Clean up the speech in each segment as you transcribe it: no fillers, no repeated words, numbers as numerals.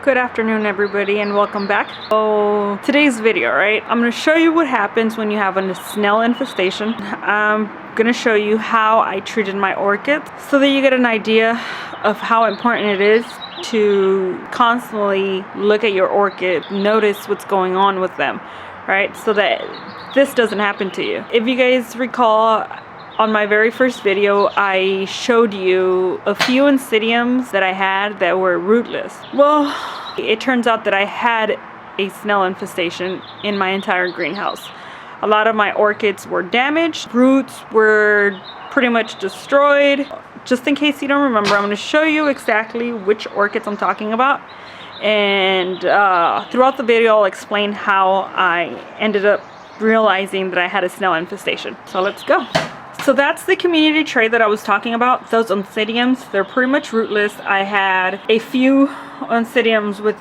Good afternoon everybody and welcome back. So today's video, right? I'm going to show you what happens when you have a snail infestation. I'm going to show you how I treated my orchids so that you get an idea of how important it is to constantly look at your orchid, notice what's going on with them, right? So that this doesn't happen to you. If you guys recall, on my very first video, I showed you a few Oncidiums that I had that were rootless. Well, it turns out that I had a snail infestation in my entire greenhouse. A lot of my orchids were damaged, roots were pretty much destroyed. Just in case you don't remember, I'm going to show you exactly which orchids I'm talking about. And throughout the video, I'll explain how I ended up realizing that I had a snail infestation. So let's go. So that's the community tray that I was talking about. Those Oncidiums, they're pretty much rootless. I had a few Oncidiums with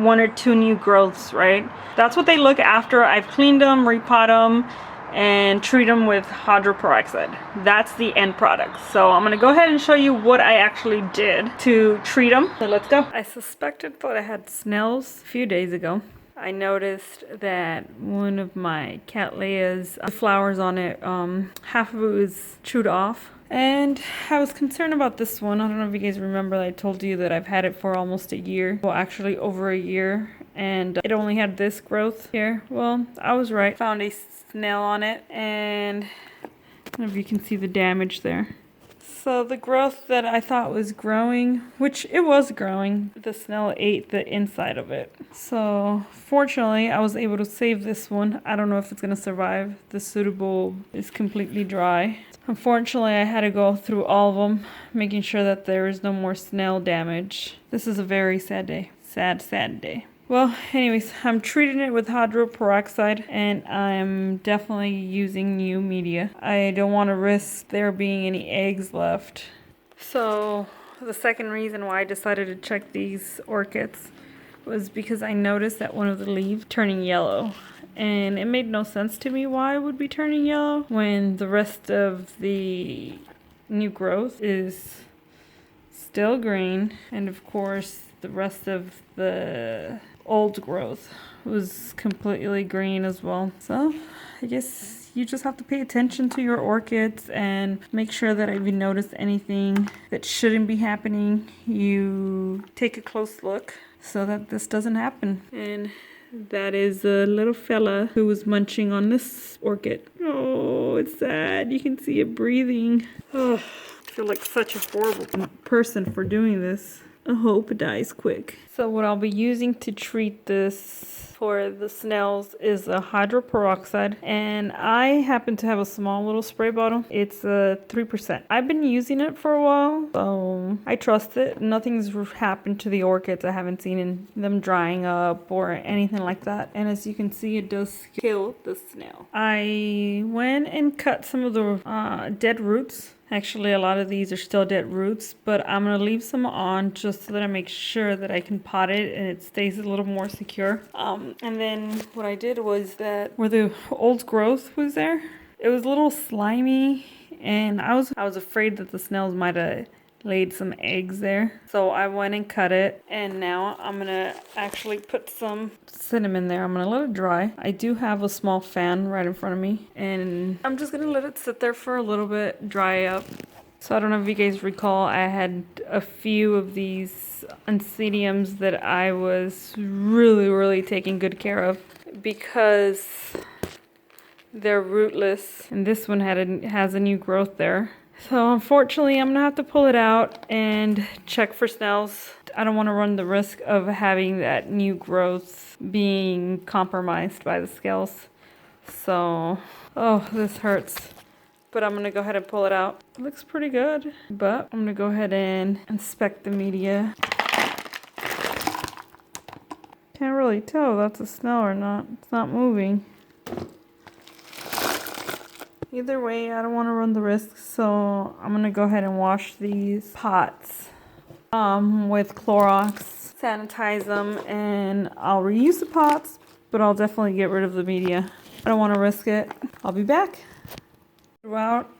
one or two new growths, right? That's what they look after I've cleaned them, repot them, and treat them with hydroperoxide. That's the end product. So I'm gonna go ahead and show you what I actually did to treat them. So let's go. I suspected that I had snails a few days ago. I noticed that one of my Cattleyas, the flowers on it, half of it was chewed off. And I was concerned about this one. I don't know if you guys remember, I told you that I've had it for almost a year. Well, actually over a year. And it only had this growth here. Well, I was right. Found a snail on it. And I don't know if you can see the damage there. So the growth that I thought was growing, which it was growing, the snail ate the inside of it. So fortunately, I was able to save this one. I don't know if it's going to survive. The suitable is completely dry. Unfortunately, I had to go through all of them, making sure that there is no more snail damage. This is a very sad day. Sad day. Well, anyways, I'm treating it with hydroperoxide and I'm definitely using new media. I don't want to risk there being any eggs left. So the second reason why I decided to check these orchids was because I noticed that one of the leaves turning yellow. And it made no sense to me why it would be turning yellow when the rest of the new growth is still green. And of course, the rest of the old growth was completely green as well. So I guess you just have to pay attention to your orchids and make sure that if you notice anything that shouldn't be happening, you take a close look so that this doesn't happen. And that is a little fella who was munching on this orchid. Oh, it's sad. You can see it breathing. Oh, I feel like such a horrible person for doing this. I hope it dies quick. So what I'll be using to treat this for the snails is a hydroperoxide, and I happen to have a small little spray bottle. It's a 3%. I've been using it for a while, so I trust it. Nothing's happened to the orchids. I haven't seen them drying up or anything like that. And as you can see, it does kill the snail. I went and cut some of the dead roots. Actually, a lot of these are still dead roots, but I'm going to leave some on just so that I make sure that I can pot it and it stays a little more secure. And then what I did was that where the old growth was there, it was a little slimy, and I was afraid that the snails might have laid some eggs there. So I went and cut it, and now I'm going to actually put some cinnamon there. I'm going to let it dry. I do have a small fan right in front of me, and I'm just going to let it sit there for a little bit, dry up. So I don't know if you guys recall, I had a few of these Oncidiums that I was really taking good care of because they're rootless, and this one has a new growth there. So unfortunately, I'm going to have to pull it out and check for snails. I don't want to run the risk of having that new growth being compromised by the scales. So, oh, this hurts. But I'm going to go ahead and pull it out. It looks pretty good, but I'm going to go ahead and inspect the media. Can't really tell if that's a snail or not. It's not moving. Either way, I don't want to run the risk, so I'm going to go ahead and wash these pots with Clorox, sanitize them, and I'll reuse the pots, but I'll definitely get rid of the media. I don't want to risk it. I'll be back. Throughout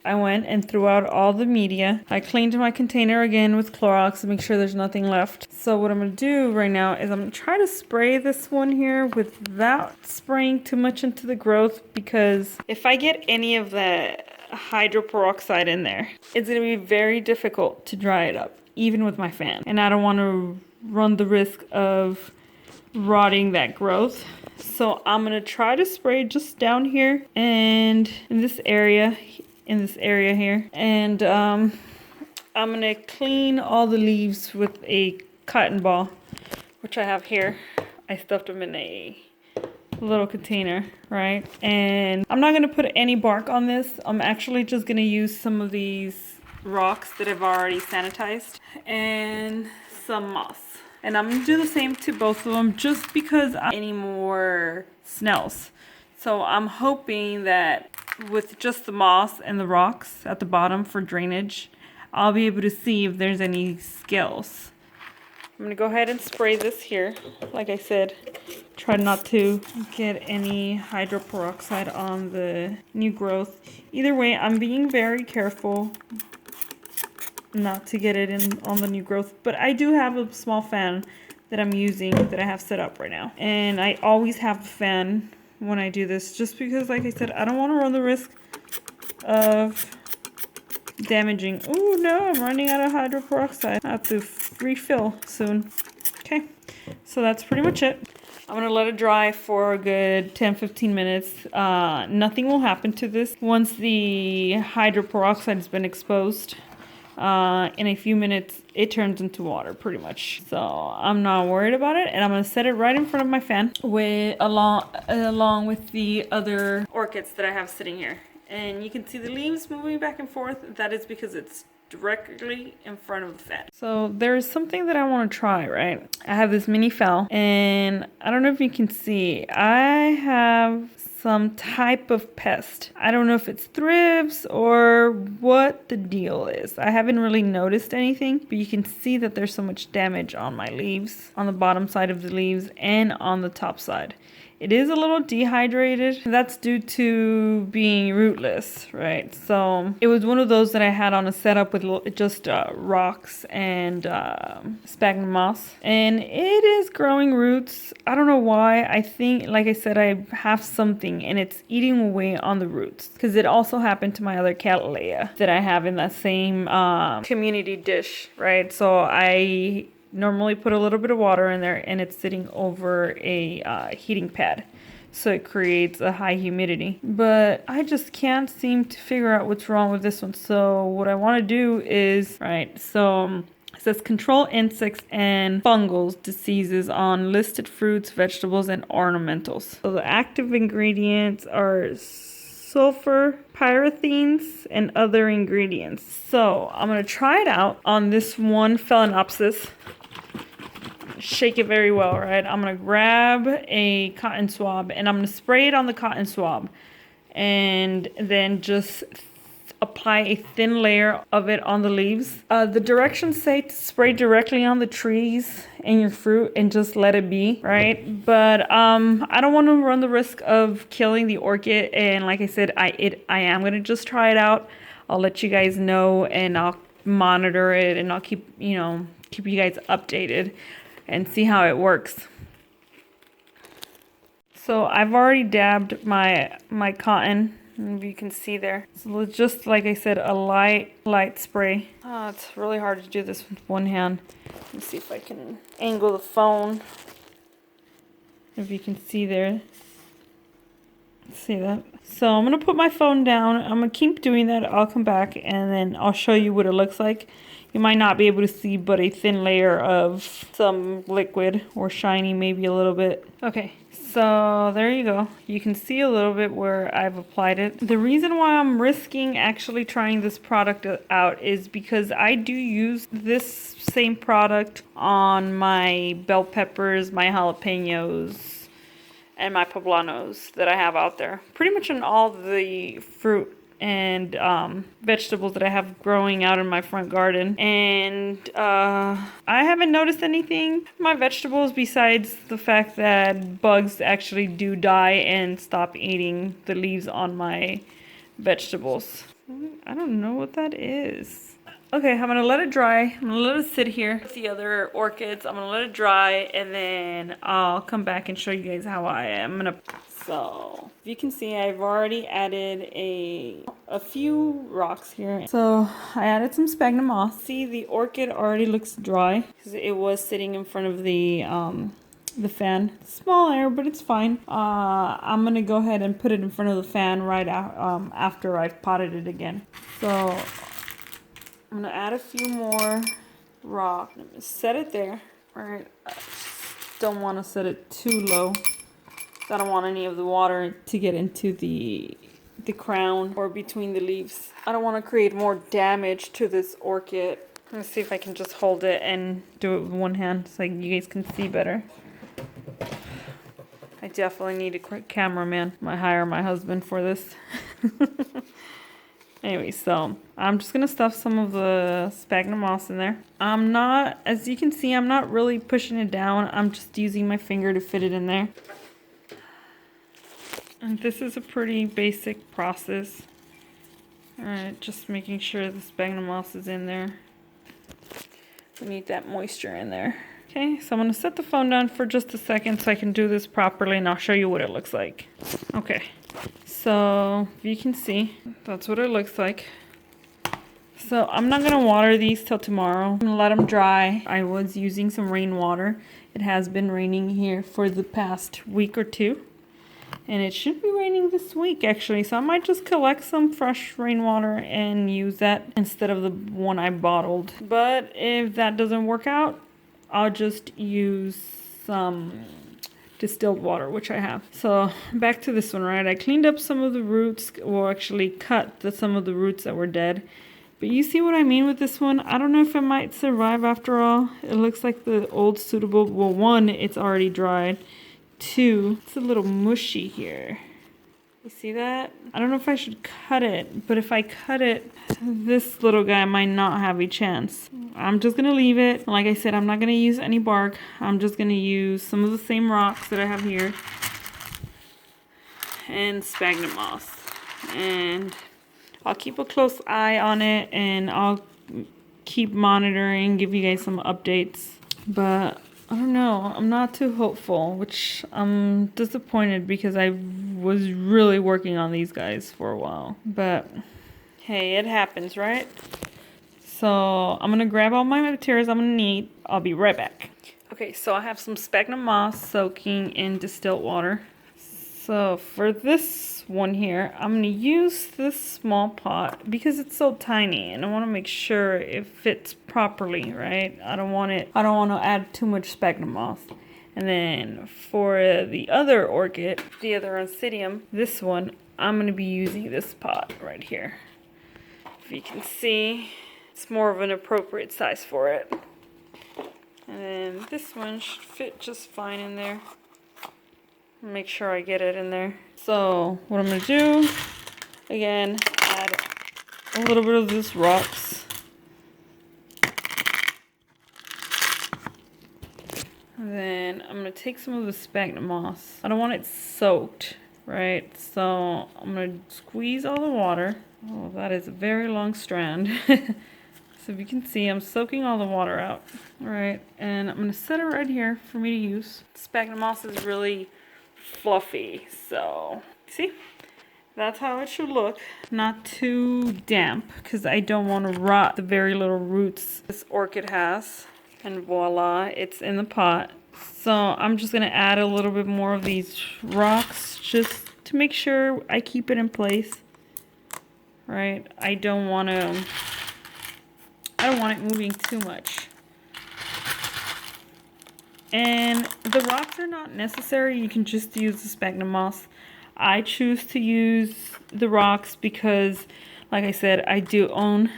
I went and threw out all the media. I cleaned my container again with Clorox to make sure there's nothing left. So what I'm going to do right now is I'm going to try to spray this one here without spraying too much into the growth, because if I get any of the hydroperoxide in there, it's going to be very difficult to dry it up, even with my fan. And I don't want to run the risk of rotting that growth. So I'm going to try to spray just down here and in this area here. And I'm going to clean all the leaves with a cotton ball, which I have here. I stuffed them in a little container, right? And I'm not going to put any bark on this. I'm actually just going to use some of these rocks that I've already sanitized and some moss. And I'm going to do the same to both of them just because I don't any more snails. So I'm hoping that with just the moss and the rocks at the bottom for drainage, I'll be able to see if there's any scales. I'm going to go ahead and spray this here. Like I said, try not to get any hydroperoxide on the new growth. Either way, I'm being very careful not to get it in on the new growth, but I do have a small fan that I'm using that I have set up right now, and I always have a fan when I do this, just because, like I said, I don't want to run the risk of damaging. Oh no, I'm running out of hydroperoxide. I have to refill soon. Okay, so that's pretty much it. I'm going to let it dry for a good 10-15 minutes. Nothing will happen to this once the hydroperoxide has been exposed. In a few minutes it turns into water pretty much, so I'm not worried about it. And I'm going to set it right in front of my fan along with the other orchids that I have sitting here. And you can see the leaves moving back and forth. That is because it's directly in front of the fan. So there's something that I want to try, right? I have this mini phal, and I don't know if you can see, I have some type of pest. I don't know if it's thrips or what the deal is. I haven't really noticed anything, but you can see that there's so much damage on my leaves, on the bottom side of the leaves and on the top side. It is a little dehydrated. That's due to being rootless, right? So it was one of those that I had on a setup with just rocks and sphagnum moss. And it is growing roots. I don't know why. I think, like I said, I have something and it's eating away on the roots. Because it also happened to my other Cattleya that I have in that same community dish, right? So I normally put a little bit of water in there, and it's sitting over a heating pad, so it creates a high humidity. But I just can't seem to figure out what's wrong with this one. So what I want to do is, right, so it says control insects and fungal diseases on listed fruits, vegetables, and ornamentals. So the active ingredients are sulfur, pyrethrines, and other ingredients. So I'm going to try it out on this one Phalaenopsis. Shake it very well, right? I'm going to grab a cotton swab and I'm going to spray it on the cotton swab, and then just apply a thin layer of it on the leaves. The directions say to spray directly on the trees and your fruit and just let it be, right? But I don't want to run the risk of killing the orchid, and like I said, I am going to just try it out. I'll let you guys know, and I'll monitor it, and I'll keep you guys updated and see how it works. So I've already dabbed my cotton, if you can see there. So just like I said, a light spray. Oh, it's really hard to do this with one hand. Let me see if I can angle the phone. If you can see there. See that? So I'm going to put my phone down. I'm going to keep doing that. I'll come back and then I'll show you what it looks like. You might not be able to see, but a thin layer of some liquid, or shiny maybe a little bit. Okay, so there you go. You can see a little bit where I've applied it. The reason why I'm risking actually trying this product out is because I do use this same product on my bell peppers, my jalapenos, and my poblanos that I have out there. Pretty much on all the fruit and vegetables that I have growing out in my front garden. And I haven't noticed anything. My vegetables, besides the fact that bugs actually do die and stop eating the leaves on my vegetables. I don't know what that is. Okay, I'm gonna let it dry. I'm gonna let it sit here with the other orchids. I'm gonna let it dry and then I'll come back and show you guys how I am. So, if you can see, I've already added a few rocks here. So, I added some sphagnum moss. See, the orchid already looks dry because it was sitting in front of the fan. Small air, but it's fine. I'm gonna go ahead and put it in front of the fan right after I've potted it again. So I'm gonna add a few more rock. I'm gonna set it there. All right. I just don't want to set it too low. I don't want any of the water to get into the crown or between the leaves. I don't want to create more damage to this orchid. Let's see if I can just hold it and do it with one hand so you guys can see better. I definitely need a quick cameraman. I hire my husband for this. Anyway, so I'm just gonna stuff some of the sphagnum moss in there. I'm not, as you can see, I'm not really pushing it down. I'm just using my finger to fit it in there. And this is a pretty basic process. Alright, just making sure the sphagnum moss is in there. We need that moisture in there. Okay, so I'm going to set the phone down for just a second so I can do this properly and I'll show you what it looks like. Okay, so you can see, that's what it looks like. So I'm not going to water these till tomorrow. I'm going to let them dry. I was using some rainwater. It has been raining here for the past week or two. And it should be raining this week actually, so I might just collect some fresh rainwater and use that instead of the one I bottled. But if that doesn't work out, I'll just use some distilled water, which I have. So back to this one, right? I cleaned up some of the roots, or actually cut some of the roots that were dead. But you see what I mean with this one? I don't know if it might survive after all. It looks like the old suitable, well, one, it's already dried. Two, it's a little mushy here. You see that? I don't know if I should cut it, but if I cut it, this little guy might not have a chance. I'm just gonna leave it. Like I said, I'm not gonna use any bark. I'm just gonna use some of the same rocks that I have here and sphagnum moss. And I'll keep a close eye on it and I'll keep monitoring, give you guys some updates. But I don't know, I'm not too hopeful, which I'm disappointed because I was really working on these guys for a while. But hey, it happens, right? So I'm gonna grab all my materials I'm gonna need. I'll be right back. Okay, so I have some sphagnum moss soaking in distilled water. So for this one here, I'm gonna use this small pot because it's so tiny and I want to make sure it fits properly, right? I don't want to add too much sphagnum moss. And then for the other orchid, the other Oncidium, this one, I'm gonna be using this pot right here. If you can see, it's more of an appropriate size for it. And then this one should fit just fine in there. Make sure I get it in there. So what I'm gonna do, again, add a little bit of this rocks. And then I'm gonna take some of the sphagnum moss. I don't want it soaked, right? So I'm gonna squeeze all the water. Oh, that is a very long strand. So if you can see, I'm soaking all the water out. All right, and I'm gonna set it right here for me to use. Sphagnum moss is really fluffy, so see, that's how it should look. Not too damp because I don't want to rot the very little roots this orchid has. And voila, it's in the pot. So I'm just gonna add a little bit more of these rocks just to make sure I keep it in place. Right, I don't want it moving too much. And the rocks are not necessary. You can just use the sphagnum moss. I choose to use the rocks because, like I said, I do own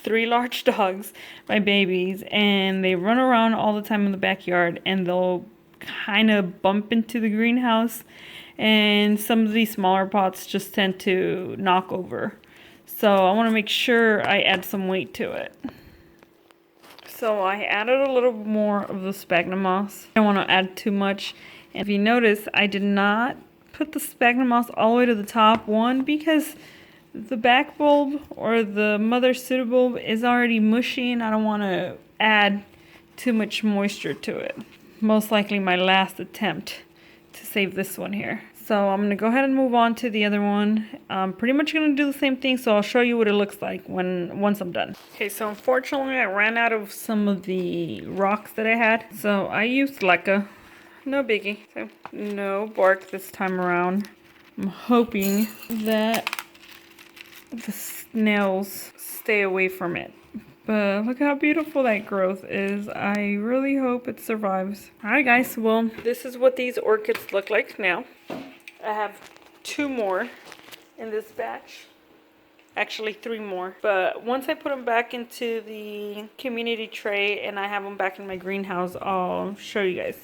3 large dogs, my babies, and they run around all the time in the backyard and they'll kind of bump into the greenhouse, and some of these smaller pots just tend to knock over. So I want to make sure I add some weight to it. So I added a little more of the sphagnum moss. I don't want to add too much. And if you notice, I did not put the sphagnum moss all the way to the top. One, because the back bulb or the mother pseudobulb is already mushy and I don't want to add too much moisture to it. Most likely my last attempt to save this one here. So I'm going to go ahead and move on to the other one. I'm pretty much going to do the same thing, so I'll show you what it looks like once I'm done. Okay, so unfortunately I ran out of some of the rocks that I had. So I used leca. No biggie. So no bark this time around. I'm hoping that the snails stay away from it. But look how beautiful that growth is. I really hope it survives. Alright guys, well, this is what these orchids look like now. I have 2 more in this batch. Actually 3 more. But once I put them back into the community tray and I have them back in my greenhouse, I'll show you guys.